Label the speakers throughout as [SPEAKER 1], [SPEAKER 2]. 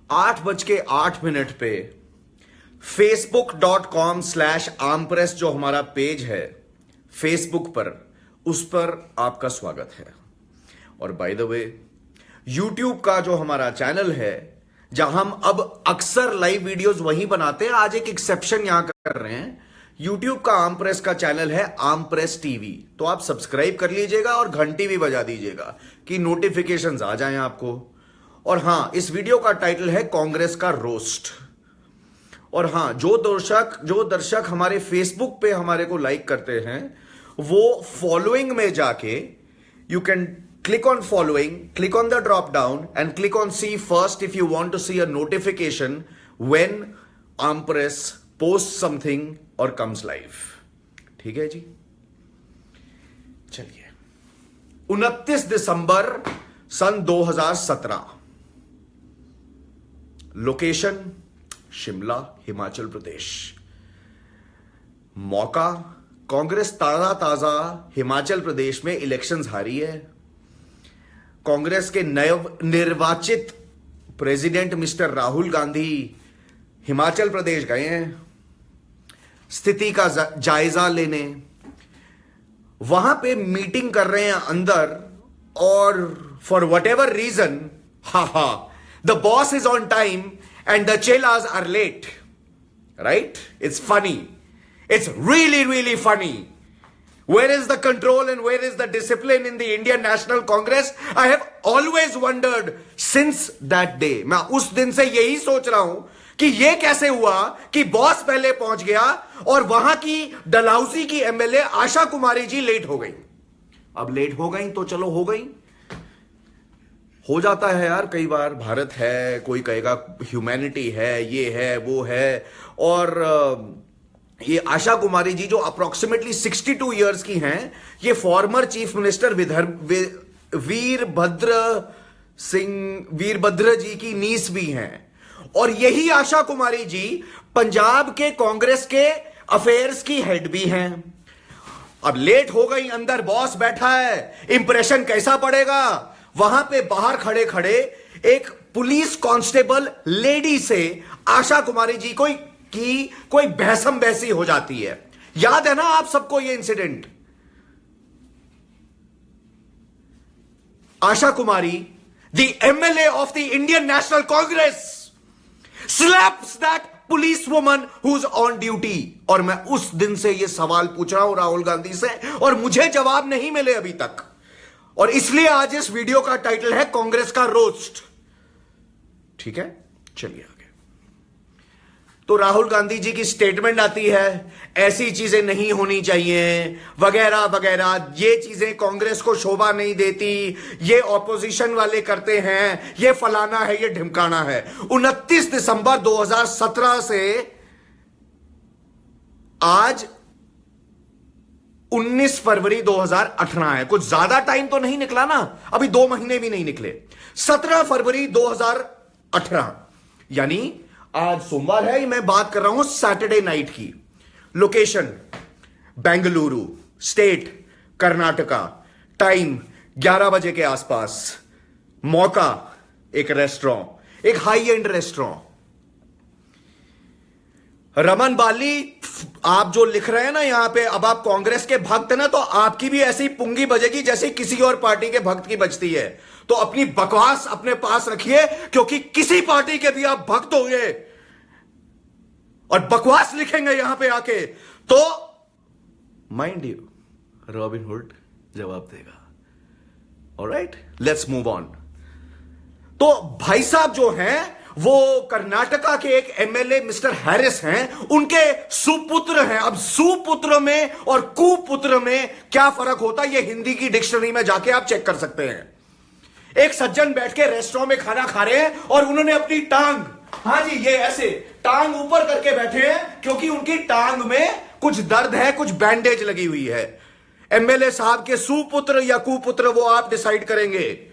[SPEAKER 1] 8:08 पे facebook.com/आमप्रेस जो हमारा पेज है फेसबुक पर, उस पर आपका स्वागत है। और बाय द वे यूट्यूब का जो हमारा चैनल है, जहां हम अब अक्सर लाइव वीडियोस वहीं बनाते हैं, आज एक एक्सेप्शन यहां कर रहे हैं। यूट्यूब का आमप्रेस का चैनल है आमप्रेस टीवी, तो आप सब्सक्राइब कर लीजिएगा और घंटी भी बजा दीजिएगा कि नोटिफिकेशंस आ जाएं आपको। और हां, इस वीडियो का टाइटल है कांग्रेस का रोस्ट। और हां, जो दर्शक हमारे फेसबुक पे हमारे को लाइक करते हैं, वो फॉलोइंग में जाके you can click on following, click on the drop down and click on see first if you want to see a notification when Ampress posts something or comes live. ठीक है जी, चलिए। 29 दिसंबर सन 2017, location Shimla, Himachal प्रदेश। मौका, कांग्रेस ताजा हिमाचल प्रदेश में elections हारी है। कांग्रेस के नव निर्वाचित प्रेसिडेंट मिस्टर राहुल गांधी हिमाचल प्रदेश गए हैं स्थिति का जायजा लेने। वहां पे मीटिंग कर रहे हैं अंदर, और for whatever reason, the boss is on time and the chelas are late, right? It's funny, it's really funny. Where is the control and where is the discipline in the Indian National Congress? I have always wondered since that day. मैं उस दिन से यही सोच रहा हूं कि ये कैसे हुआ कि बॉस पहले पहुंच गया और वहां की डलहौजी की एमएलए आशा कुमारी जी लेट हो गई। अब लेट हो गई तो चलो हो गई, हो जाता है यार, कई बार भारत है, कोई कहेगा ह्यूमैनिटी है, ये है वो है। और ये आशा कुमारी जी जो अप्रोक्सीमेटली 62 इयर्स की हैं, ये फॉर्मर चीफ मिनिस्टर वीरभद्र जी की नीस भी हैं। और यही आशा कुमारी जी पंजाब के कांग्रेस के अफेयर्स की हेड भी हैं। अब लेट हो गई, अंदर बॉस बैठा है, इंप्रेशन कैसा पड़ेगा? वहां पे बाहर खड़े खड़े एक पुलिस कांस्टेबल लेडी से आशा कुमारी जी की कोई बहसम बहसी हो जाती है। याद है ना आप सबको ये incident? Asha Kumari, the MLA of the Indian national Congress, slaps that police woman who is on duty. और मैं उस दिन से ये सवाल पूछ रहा हूं राहुल गांधी से, और मुझे जवाब नहीं मिले अभी तक। और इसलिए आज इस वीडियो का टाइटल है कांग्रेस का रोस्ट। ठीक है, चलिए। तो राहुल गांधी जी की स्टेटमेंट आती है, ऐसी चीजें नहीं होनी चाहिए वगैरह वगैरह, ये चीजें कांग्रेस को शोभा नहीं देती, ये ऑपोजिशन वाले करते हैं, ये फलाना है, ये ढिमकाना है। 29 दिसंबर 2017 से आज 19 फरवरी 2018 है। कुछ ज्यादा टाइम तो नहीं निकला ना, अभी 2 महीने भी नहीं निकले। 17 फरवरी 2018 यानी आज सोमवार है, मैं बात कर रहा हूं सैटरडे नाइट की। Location Bengaluru, state Karnataka, time 11 बजे के आसपास। मौका एक रेस्टोरेंट, एक हाई एंड रेस्टोरेंट। रमन बाली, आप जो लिख रहे हैं ना यहां पे, अब आप कांग्रेस के भक्त हैं ना, तो आपकी भी ऐसी पुंगी बजेगी जैसे किसी और पार्टी के भक्त की बजती है। तो अपनी बकवास अपने पास रखिए, क्योंकि किसी पार्टी के भी आप भक्त होंगे और बकवास लिखेंगे यहां पे आके, तो माइंड यू रॉबिन हुड जवाब देगा। Alright, let's move on. तो भाई साहब जो हैं, वो कर्नाटका के एक एमएलए मिस्टर हैरिस हैं, उनके सुपुत्र हैं। अब सुपुत्र में और कुपुत्र में क्या फर्क होता है, ये हिंदी की डिक्शनरी में जाके आप चेक कर सकते हैं। एक सज्जन बैठ के रेस्टोरेंट में खाना खा रहे हैं और उन्होंने अपनी टांग, हाँ जी, ये ऐसे टांग ऊपर करके बैठे हैं, क्योंकि उनकी टांग में कुछ दर्द है, कुछ बैंडेज लगी हुई है। एमएलए साहब के सुपुत्र या कुपुत्र वो आप डिसाइड करेंगे।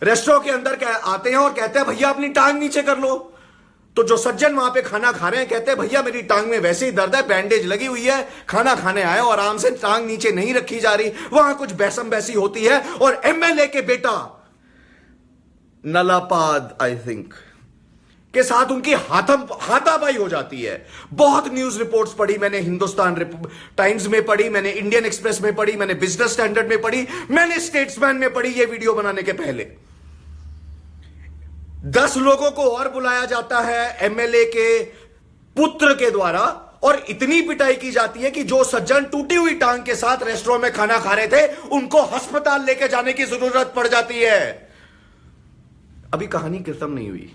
[SPEAKER 1] रेस्टोरेंट के अंदर आते हैं और कहते हैं भैया अपनी टांग नीचे कर लो। तो जो सज्जन वहां पे खाना खा रहे हैं कहते हैं भैया मेरी टांग में वैसे ही दर्द है, बैंडेज लगी हुई है, खाना खाने आए और आराम से टांग नीचे नहीं रखी जा रही। वहां कुछ बहसम बहसी होती है और एमएलए के बेटा नलापाद, आई थिंक, के साथ उनकी हाथापाई हो जाती है। बहुत न्यूज रिपोर्ट्स पढ़ी मैंने, हिंदुस्तान टाइम्स में पढ़ी मैंने, इंडियन एक्सप्रेस में पढ़ी मैंने, बिजनेस स्टैंडर्ड में पढ़ी मैंने, स्टेट्समैन में पढ़ी। ये वीडियो बनाने के पहले 10 लोगों को और बुलाया जाता है एमएलए के पुत्र के द्वारा, और इतनी पिटाई की जाती है कि जो सज्जन टूटी हुई टांग के साथ रेस्टोरेंट में खाना खा रहे थे उनको अस्पताल लेके जाने की जरूरत पड़ जाती है। अभी कहानी खत्म नहीं हुई।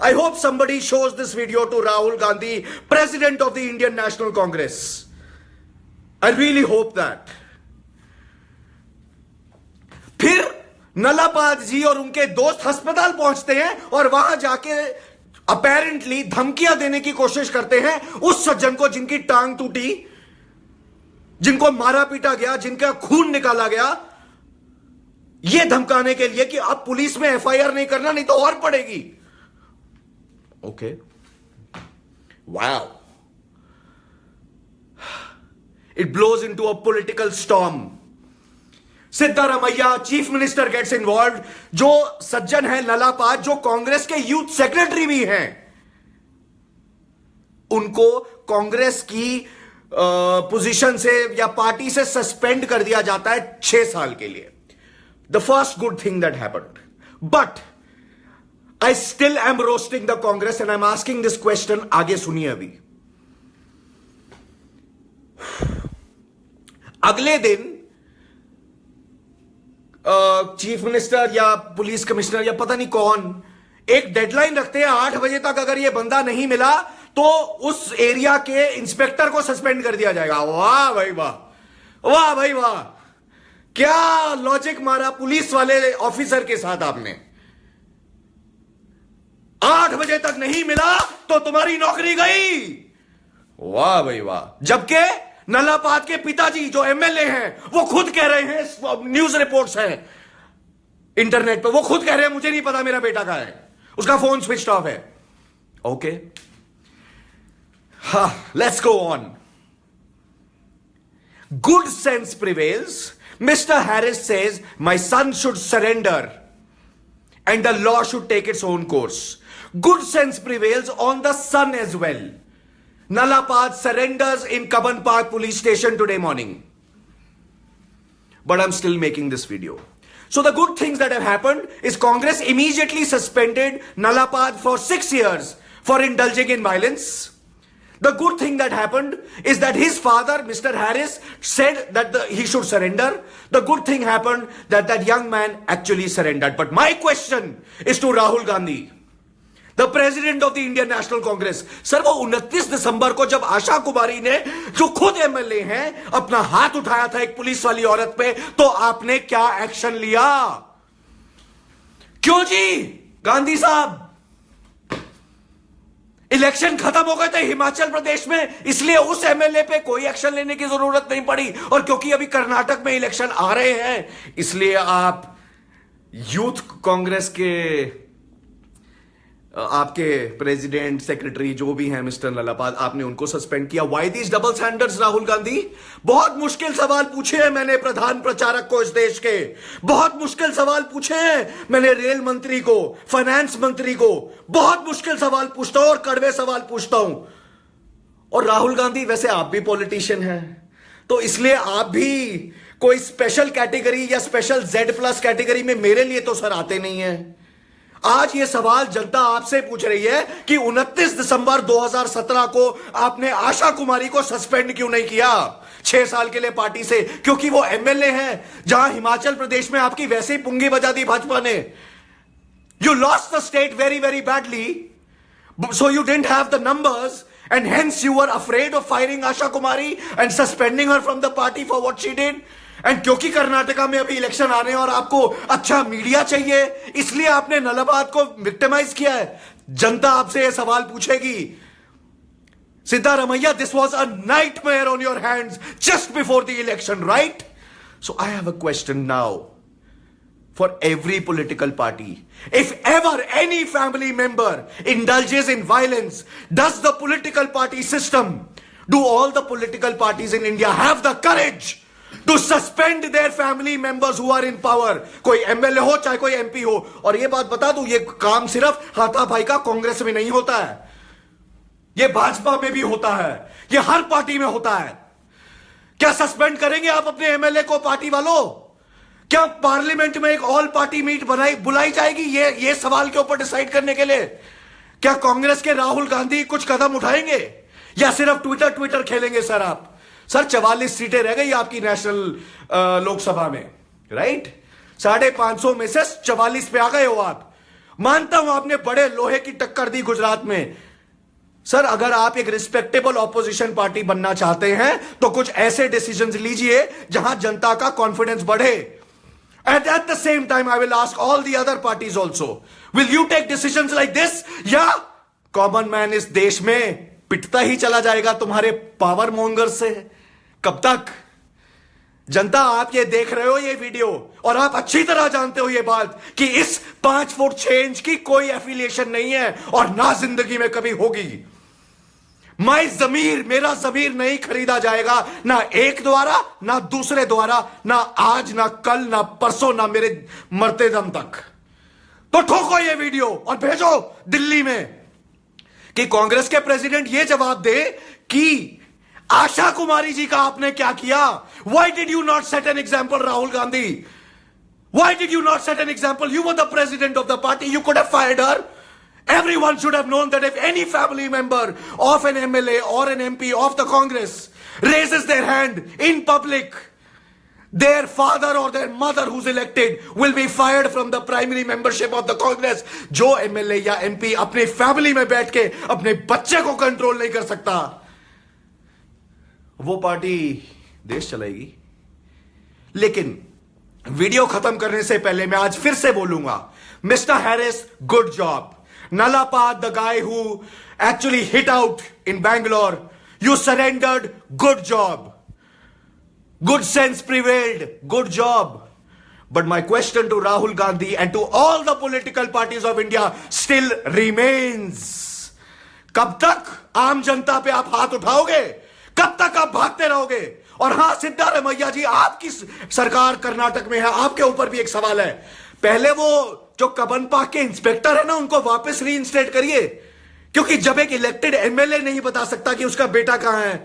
[SPEAKER 1] I hope somebody shows this video to Rahul Gandhi, President of the Indian National Congress. I really hope that. फिर नलापाद जी और उनके दोस्त अस्पताल पहुंचते हैं और वहां जाके अपेरेंटली धमकियां देने की कोशिश करते हैं उस सज्जन को जिनकी टांग टूटी, जिनको मारा पीटा गया, जिनका खून निकाला गया, यह धमकाने के लिए कि आप पुलिस में एफआईआर नहीं करना, नहीं तो और पड़ेगी। Okay. Wow. It blows into a political storm. Siddaramaiah, chief minister gets involve. जो सज्जन है नलापाद, जो कांग्रेस के यूथ सेक्रेटरी भी हैं, उनको कांग्रेस की पोजीशन से या पार्टी से सस्पेंड कर दिया जाता है 6 साल के लिए। The first good thing that happened, but I still am roasting the Congress and I'm asking this question. आगे सुनिए अभी। अगले दिन चीफ मिनिस्टर या पुलिस कमिश्नर या पता नहीं कौन एक डेडलाइन रखते हैं, 8 बजे तक अगर ये बंदा नहीं मिला तो उस एरिया के इंस्पेक्टर को सस्पेंड कर दिया जाएगा। वाह भाई वाह, वाह भाई वाह, क्या लॉजिक मारा पुलिस वाले ऑफिसर के साथ आपने। 8 बजे तक नहीं मिला तो तुम्हारी नौकरी गई। वाह भाई वाह। जबकि नलापाद के पिताजी जो एमएलए हैं वो खुद कह रहे हैं, न्यूज रिपोर्ट्स हैं इंटरनेट पे, वो खुद कह रहे हैं मुझे नहीं पता मेरा बेटा कहां है, उसका फोन स्विच ऑफ है। ओके, हा, let's go on. Good sense prevails. Mister Harris says my son should surrender and the law should take its own course. Good sense prevails on the son as well. Nalapad surrenders in Kaban Park police station today morning. But I'm still making this video. So the good things that have happened is Congress immediately suspended Nalapad for 6 years for indulging in violence. The good thing that happened is that his father, Mr. Harris, said that he should surrender. The good thing happened that that young man actually surrendered. But my question is to Rahul Gandhi, the president of the Indian National Congress. Sir, वो 29 दिसंबर को जब आशा कुमारी ने, जो खुद MLA हैं, अपना हाथ उठाया था एक पुलिस वाली औरत पे, तो आपने क्या एक्शन लिया? क्यों जी गांधी साहब? इलेक्शन खत्म हो गए थे हिमाचल प्रदेश में, इसलिए उस एमएलए पे कोई एक्शन लेने की जरूरत नहीं पड़ी। और क्योंकि अभी कर्नाटक में इलेक्शन आ रहे हैं, इसलिए आप यूथ कांग्रेस के आपके प्रेसिडेंट सेक्रेटरी जो भी हैं मिस्टर नलापाद, आपने उनको सस्पेंड किया। Why these double standards Rahul Gandhi? बहुत मुश्किल सवाल पूछे हैं मैंने प्रधान प्रचारक को इस देश के, बहुत मुश्किल सवाल पूछे हैं मैंने रेल मंत्री को, फाइनेंस मंत्री को, बहुत मुश्किल सवाल पूछता हूं और कड़वे सवाल पूछता हूं। और राहुल गांधी, वैसे आप भी पॉलिटिशियन हैं, तो इसलिए आप भी कोई स्पेशल कैटेगरी या स्पेशल Z+ कैटेगरी में मेरे लिए तो सर आते नहीं है। आज ये सवाल जनता आपसे पूछ रही है कि 29 दिसंबर 2017 को आपने आशा कुमारी को सस्पेंड क्यों नहीं किया 6 साल के लिए पार्टी से? क्योंकि वो एमएलए हैं, जहां हिमाचल प्रदेश में आपकी वैसे ही पुंगी बजा दी भाजपा ने। You lost the state very very badly, so you didn't have the numbers and hence you were afraid of firing Asha Kumari and suspending her from the party for what she did. And क्योंकि कर्नाटका में अभी election आ रहे हैं और आपको अच्छा media चाहिए, इसलिए आपने नलाबाद को विक्टिमाइज किया है। जनता आपसे यह सवाल पूछेगी, Siddaramaiah, this was a nightmare on your hands just before the election, right? So I have a question now for every political party. If ever any family member indulges in violence, does the political party system, do all the political parties in India have the courage to suspend their family members who are in power, कोई MLA हो चाहे कोई MP हो। और ये बात बता दूं, ये काम सिर्फ हाथापाई का कांग्रेस में नहीं होता है, ये भाजपा में भी होता है, ये हर पार्टी में होता है। क्या सस्पेंड करेंगे आप अपने एमएलए को पार्टी वालों? क्या पार्लियामेंट में एक ऑल पार्टी मीट बुलाई जाएगी ये सवाल के ऊपर डिसाइड करने के लिए? क्या कांग्रेस के राहुल गांधी कुछ कदम उठाएंगे या सिर्फ ट्विटर खेलेंगे? सर 44 सीटें रह गई आपकी नेशनल लोकसभा में, राइट? 550 में से 44 पे आ गए हो आप। मानता हूं आपने बड़े लोहे की टक्कर दी गुजरात में। सर अगर आप एक रिस्पेक्टेबल ऑपोजिशन पार्टी बनना चाहते हैं तो कुछ ऐसे डिसीजंस लीजिए जहां जनता का कॉन्फिडेंस बढ़े। And at the same time, I will ask all the other parties also, will you take decisions like this? या कॉमन मैन इस देश में पिटता ही चला जाएगा तुम्हारे पावर मोंगर से? कब तक? जनता, आप ये देख रहे हो ये वीडियो, और आप अच्छी तरह जानते हो ये बात कि इस 5 फुट चेंज की कोई एफिलिएशन नहीं है और ना जिंदगी में कभी होगी। मेरा जमीर नहीं खरीदा जाएगा, ना एक द्वारा ना दूसरे द्वारा, ना आज ना कल ना परसों ना मेरे मरते दम तक। तो ठोको ये वीडियो और भेजो दिल्ली में कि कांग्रेस के प्रेसिडेंट ये जवाब दे कि आशा कुमारी जी का आपने क्या किया। Why did you not set an example, Rahul Gandhi? Why did you not set an example? You were the president of the party. You could have fired her. Everyone should have known that if any family member of an MLA or an MP of the Congress raises their hand in public, their father or their mother who's elected will be fired from the primary membership of the Congress. जो MLA या MP अपने family में बैठ के अपने बच्चे को control नहीं कर सकता, वो पार्टी देश चलाएगी। लेकिन वीडियो खत्म करने से पहले मैं आज फिर से बोलूंगा, mister Harris, good job. Nalapad, the guy who actually hit out in Bangalore, you surrendered, good job. Good sense prevailed, good job. But my question to Rahul Gandhi and to all the political parties of India still remains. कब तक आम जनता पे आप हाथ उठाओगे? कब तक आप भागते रहोगे? और हां, सिद्धारमैया जी, आपकी सरकार कर्नाटक में है, आपके ऊपर भी एक सवाल है. पहले वो जो कबनपाक के इंस्पेक्टर है ना, उनको वापस रीइंस्टेट करिए, क्योंकि जब एक इलेक्टेड एमएलए नहीं बता सकता कि उसका बेटा कहां है,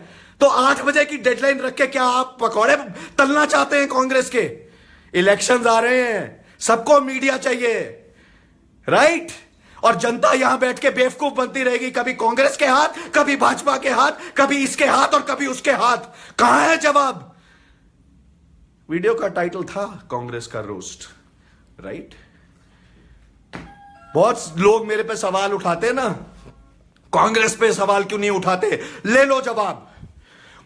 [SPEAKER 1] तो 8 बजे की डेडलाइन रख के क्या आप पकौड़े तलना चाहते हैं कांग्रेस के? इलेक्शंस आ रहे हैं, सबको मीडिया चाहिए, राइट? और जनता यहां बैठ के बेवकूफ बनती रहेगी, कभी कांग्रेस के हाथ, कभी भाजपा के हाथ, कभी इसके हाथ और कभी उसके हाथ. कहां है जवाब? वीडियो का टाइटल था कांग्रेस का रोस्ट, राइट? बहुत लोग मेरे पे सवाल उठाते हैं ना, कांग्रेस पे सवाल क्यों नहीं उठाते? ले लो जवाब.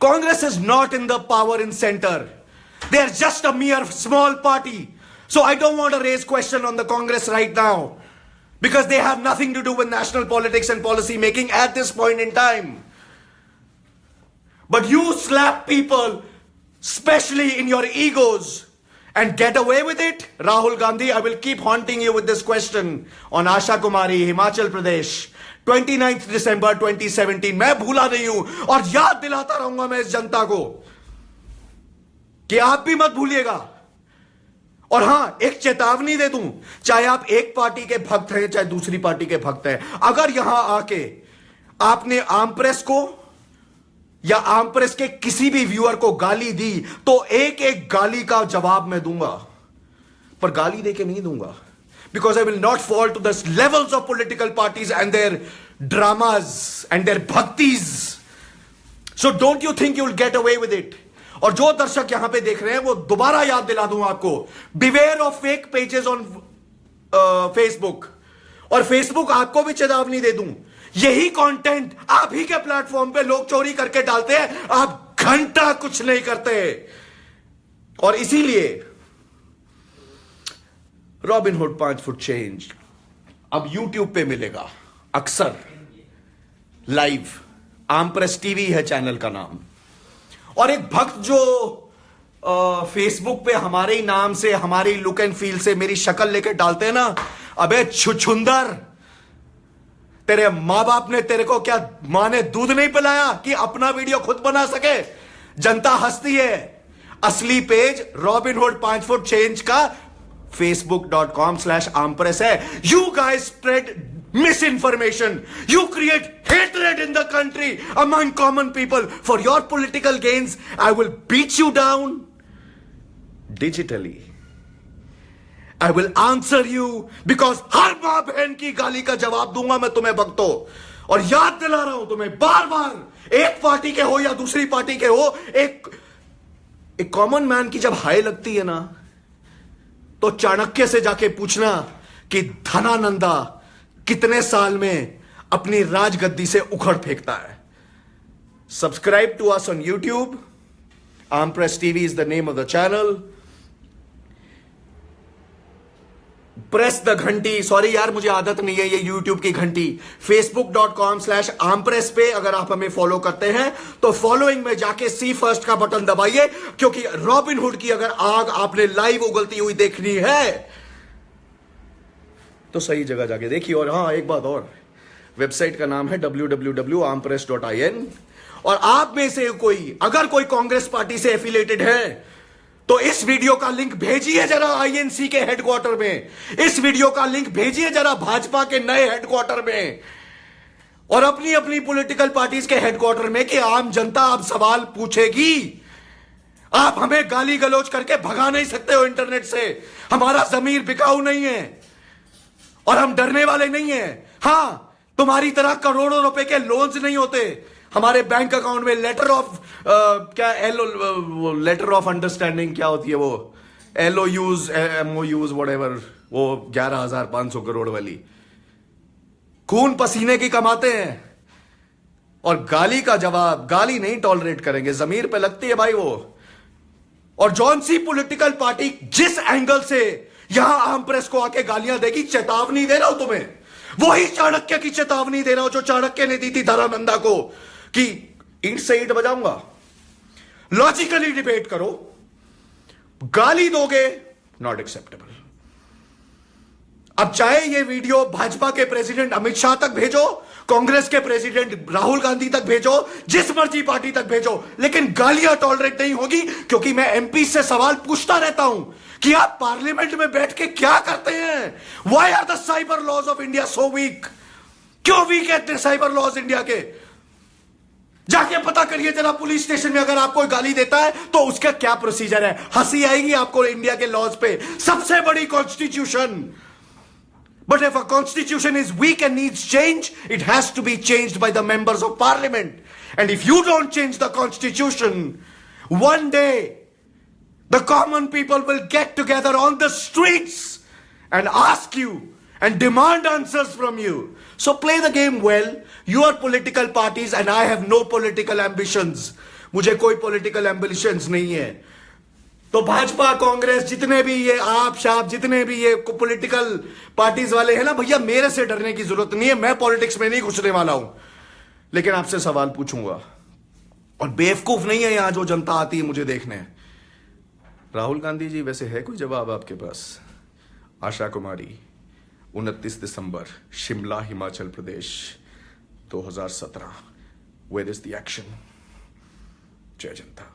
[SPEAKER 1] Congress is not in the power in centre. They are just a mere small party. So I don't want to raise question on the Congress right now, because they have nothing to do with national politics and policy making at this point in time. But you slap people, especially in your egos, and get away with it. Rahul Gandhi, I will keep haunting you with this question on Asha Kumari, Himachal Pradesh, 29th December 2017. मैं भूला नहीं हूं और याद दिलाता रहूंगा मैं इस जनता को कि आप भी मत भूलिएगा. और हां, एक चेतावनी दे दूं, चाहे आप एक पार्टी के भक्त हैं चाहे दूसरी पार्टी के भक्त हैं, अगर यहां आके आपने आम प्रेस को या आम प्रेस के किसी भी व्यूअर को गाली दी, तो एक एक गाली का जवाब मैं दूंगा, पर गाली देके नहीं दूंगा, because I will not fall to the levels of political parties and their dramas and their bhaktis. So don't you think you will get away with it? और जो दर्शक यहां पे देख रहे हैं, वो दोबारा याद दिला दूं आपको, beware of fake pages on Facebook. और फेसबुक आपको भी चेतावनी दे दूं, यही कंटेंट आप ही के प्लेटफॉर्म पे लोग चोरी करके डालते हैं, आप घंटा कुछ नहीं करते. और इसीलिए रॉबिनहुड 5 फुट चेंज अब यूट्यूब पे मिलेगा अक्सर लाइव. आम प्रेस टीवी है चैनल का नाम. और एक भक्त जो फेसबुक पे हमारे ही नाम से, हमारी लुक एंड फील से मेरी शक्ल लेके डालते हैं ना, अबे छुछुंदर, तेरे मां बाप ने तेरे को क्या, मां ने दूध नहीं पिलाया कि अपना वीडियो खुद बना सके? जनता हंसती है. असली पेज रॉबिनहुड 5 फुट चेंज का facebook.com/आमप्रेस है. You guys spread misinformation. You create hatred in the country among common people for your political gains. I will beat you down digitally. I will answer you because हर मां बहन की गाली का जवाब दूंगा मैं तुम्हें भक्तों. और याद दिला रहा हूं तुम्हें बार बार, एक पार्टी के हो या दूसरी पार्टी के हो, एक कॉमन मैन की जब हाय लगती है ना, तो चाणक्य से जाके पूछना कि धनानंदा कितने साल में अपनी राजगद्दी से उखड़ फेंकता है. Subscribe to us on YouTube. Aampress TV is the name of the channel. Press the ghanti. Sorry यार, मुझे आदत नहीं है ये यूट्यूब की घंटी. facebook.com/आमप्रेस पे अगर आप हमें फॉलो करते हैं तो फॉलोइंग में जाके सी फर्स्ट का बटन दबाइए, क्योंकि रॉबिनहुड की अगर आग आपने लाइव उगलती हुई देखनी है तो सही जगह जाके देखिए. और हां, एक बात और, वेबसाइट का नाम है www.ampress.in. और आप में से अगर कोई कांग्रेस पार्टी से एफिलेटेड है तो इस वीडियो का लिंक भेजिए जरा आईएनसी के हेडक्वार्टर में. इस वीडियो का लिंक भेजिए जरा भाजपा के नए हेडक्वार्टर में और अपनी अपनी पॉलिटिकल पार्टीज के हेडक्वार्टर में कि आम जनता अब सवाल पूछेगी. आप हमें गाली गलौज करके भगा नहीं सकते हो इंटरनेट से. हमारा जमीर बिकाऊ नहीं है और हम डरने वाले नहीं है. हां, तुम्हारी तरह करोड़ों रुपए के लोन्स नहीं होते हमारे बैंक अकाउंट में. Letter of letter of understanding क्या होती है वो, LOUs MOUs व्हाटएवर, वो 11,500 करोड़ वाली. खून पसीने की कमाते हैं और गाली का जवाब, गाली नहीं टॉलरेट करेंगे. जमीर पे लगती है भाई वो. और जौन सी पॉलिटिकल पार्टी जिस एंगल से यहां आम प्रेस को आके गालियां देगी, चेतावनी दे रहा हूं तुम्हें, वही चाणक्य की चेतावनी दे रहा हूं जो चाणक्य ने दी थी धनानंदा को कि ईंट से ईंट बजाऊंगा. लॉजिकली डिबेट करो, गाली दोगे नॉट एक्सेप्टेबल. अब चाहे ये वीडियो भाजपा के प्रेसिडेंट अमित शाह तक भेजो, कांग्रेस के प्रेसिडेंट राहुल गांधी तक भेजो, जिस मर्जी पार्टी तक भेजो, लेकिन गालियां टॉलरेट नहीं होगी. क्योंकि मैं एमपी से सवाल पूछता रहता हूं कि आप पार्लियामेंट में बैठ के क्या करते हैं. Why are the cyber laws of India so weak? क्यों वीक है साइबर लॉज इंडिया के? जाके पता करिए जरा पुलिस स्टेशन में अगर आपको गाली देता है तो उसका क्या प्रोसीजर है. हंसी आएगी आपको इंडिया के लॉज पे. सबसे बड़ी constitution. But if a constitution is weak and needs change, it has to be changed by the members of parliament. And if you don't change the constitution, one day the common people will get together on the streets and ask you and demand answers from you. So play the game well. You are political parties and I have no political ambitions. मुझे कोई political ambitions नहीं है. तो भाजपा, कांग्रेस, जितने भी ये आप शाप, जितने भी ये पॉलिटिकल पार्टीज वाले हैं ना भैया, मेरे से डरने की जरूरत नहीं है. मैं पॉलिटिक्स में नहीं घुसने वाला हूं, लेकिन आपसे सवाल पूछूंगा. और बेवकूफ नहीं है यहां जो जनता आती है मुझे देखने. राहुल गांधी जी, वैसे है कोई जवाब आपके पास? आशा कुमारी, 29 दिसंबर, Shimla, Himachal Pradesh, 2017. Where is the action? जय जनता.